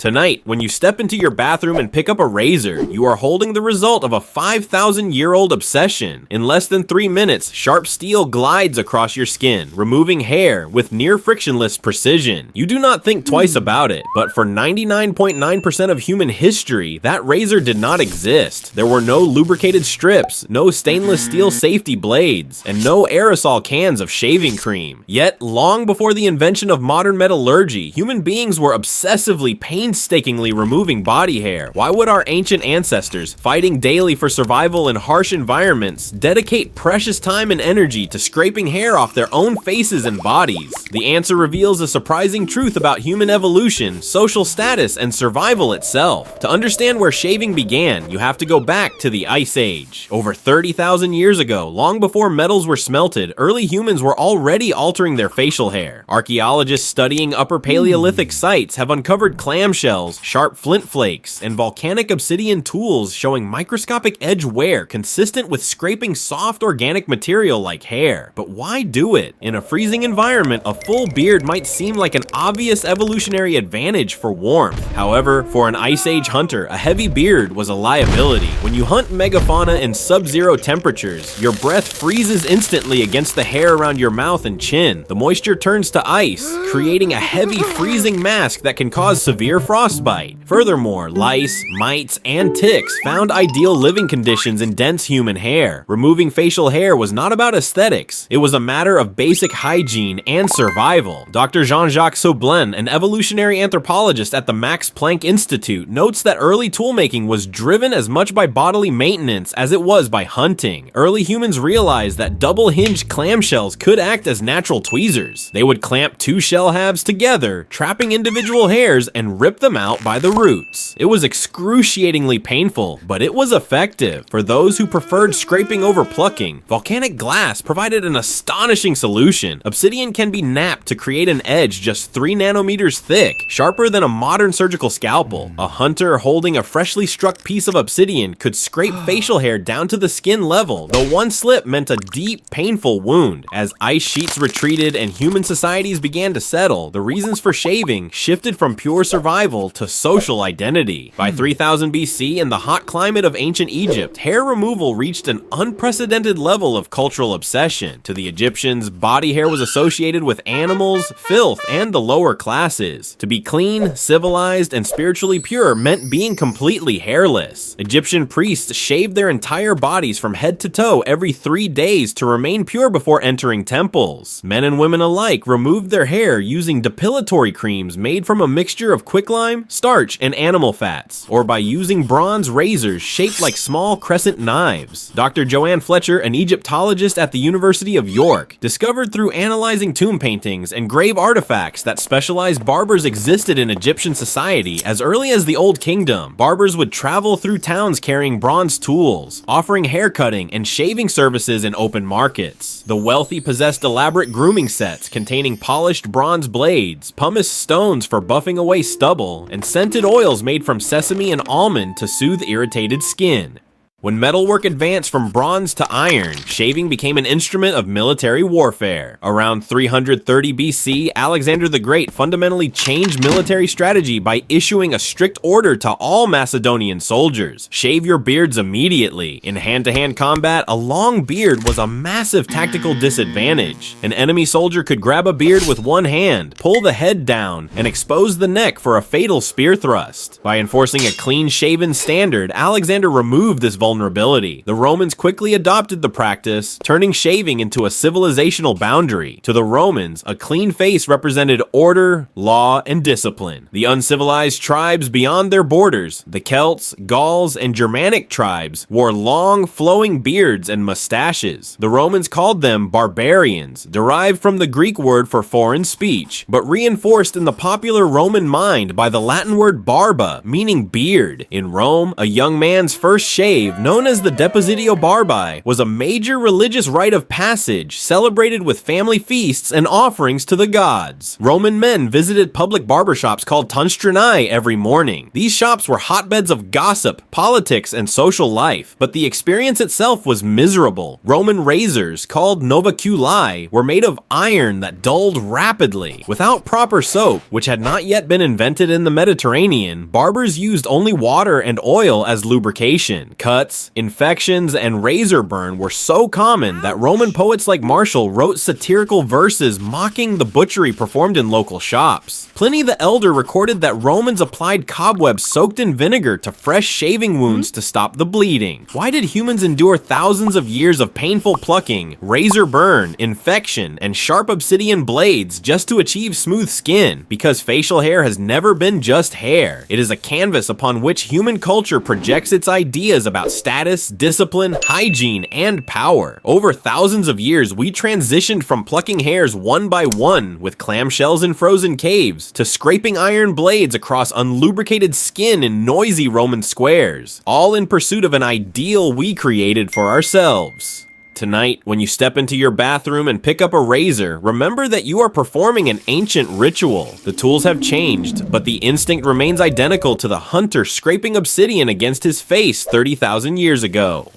Tonight, when you step into your bathroom and pick up a razor, you are holding the result of a 5,000-year-old obsession. In less than 3 minutes, sharp steel glides across your skin, removing hair with near-frictionless precision. You do not think twice about it, but for 99.9% of human history, that razor did not exist. There were no lubricated strips, no stainless steel safety blades, and no aerosol cans of shaving cream. Yet, long before the invention of modern metallurgy, human beings were obsessively painstakingly removing body hair. Why would our ancient ancestors, fighting daily for survival in harsh environments, dedicate precious time and energy to scraping hair off their own faces and bodies? The answer reveals a surprising truth about human evolution, social status, and survival itself. To understand where shaving began, you have to go back to the Ice Age. Over 30,000 years ago, long before metals were smelted, early humans were already altering their facial hair. Archaeologists studying Upper Paleolithic sites have uncovered clamshells, sharp flint flakes, and volcanic obsidian tools showing microscopic edge wear consistent with scraping soft organic material like hair. But why do it? In a freezing environment, a full beard might seem like an obvious evolutionary advantage for warmth. However, for an Ice Age hunter, a heavy beard was a liability. When you hunt megafauna in sub-zero temperatures, your breath freezes instantly against the hair around your mouth and chin. The moisture turns to ice, creating a heavy freezing mask that can cause severe frostbite. Furthermore, lice, mites, and ticks found ideal living conditions in dense human hair. Removing facial hair was not about aesthetics. It was a matter of basic hygiene and survival. Dr. Jean-Jacques Saublin, an evolutionary anthropologist at the Max Planck Institute, notes that early toolmaking was driven as much by bodily maintenance as it was by hunting. Early humans realized that double-hinged clamshells could act as natural tweezers. They would clamp two shell halves together, trapping individual hairs and rip them out by the roots. It was excruciatingly painful, but it was effective. For those who preferred scraping over plucking, volcanic glass provided an astonishing solution. Obsidian can be knapped to create an edge just 3 nanometers thick, sharper than a modern surgical scalpel. A hunter holding a freshly struck piece of obsidian could scrape facial hair down to the skin level, though one slip meant a deep, painful wound. As ice sheets retreated and human societies began to settle, the reasons for shaving shifted from pure survival to social identity. By 3000 BC, in the hot climate of ancient Egypt, hair removal reached an unprecedented level of cultural obsession. To the Egyptians, body hair was associated with animals, filth, and the lower classes. To be clean, civilized, and spiritually pure meant being completely hairless. Egyptian priests shaved their entire bodies from head to toe every 3 days to remain pure before entering temples. Men and women alike removed their hair using depilatory creams made from a mixture of quicklime, starch, and animal fats, or by using bronze razors shaped like small crescent knives. Dr. Joanne Fletcher, an Egyptologist at the University of York, discovered through analyzing tomb paintings and grave artifacts that specialized barbers existed in Egyptian society as early as the Old Kingdom. Barbers would travel through towns carrying bronze tools, offering haircutting and shaving services in open markets. The wealthy possessed elaborate grooming sets containing polished bronze blades, pumice stones for buffing away stubble, and scented oils made from sesame and almond to soothe irritated skin. When metalwork advanced from bronze to iron, shaving became an instrument of military warfare. Around 330 BC, Alexander the Great fundamentally changed military strategy by issuing a strict order to all Macedonian soldiers: shave your beards immediately. In hand-to-hand combat, a long beard was a massive tactical disadvantage. An enemy soldier could grab a beard with one hand, pull the head down, and expose the neck for a fatal spear thrust. By enforcing a clean-shaven standard, Alexander removed this vulnerability. The Romans quickly adopted the practice, turning shaving into a civilizational boundary. To the Romans, a clean face represented order, law, and discipline. The uncivilized tribes beyond their borders, the Celts, Gauls, and Germanic tribes, wore long, flowing beards and mustaches. The Romans called them barbarians, derived from the Greek word for foreign speech, but reinforced in the popular Roman mind by the Latin word barba, meaning beard. In Rome, a young man's first shave known as the Depositio Barbae, was a major religious rite of passage celebrated with family feasts and offerings to the gods. Roman men visited public barbershops called tanstrinai every morning. These shops were hotbeds of gossip, politics, and social life, but the experience itself was miserable. Roman razors, called novaculai, were made of iron that dulled rapidly. Without proper soap, which had not yet been invented in the Mediterranean, barbers used only water and oil as lubrication. Cuts, infections, and razor burn were so common that Roman poets like Martial wrote satirical verses mocking the butchery performed in local shops. Pliny the Elder recorded that Romans applied cobwebs soaked in vinegar to fresh shaving wounds to stop the bleeding. Why did humans endure thousands of years of painful plucking, razor burn, infection, and sharp obsidian blades just to achieve smooth skin? Because facial hair has never been just hair. It is a canvas upon which human culture projects its ideas about status, discipline, hygiene, and power. Over thousands of years, we transitioned from plucking hairs one by one with clamshells in frozen caves to scraping iron blades across unlubricated skin in noisy Roman squares, all in pursuit of an ideal we created for ourselves. Tonight, when you step into your bathroom and pick up a razor, remember that you are performing an ancient ritual. The tools have changed, but the instinct remains identical to the hunter scraping obsidian against his face 30,000 years ago.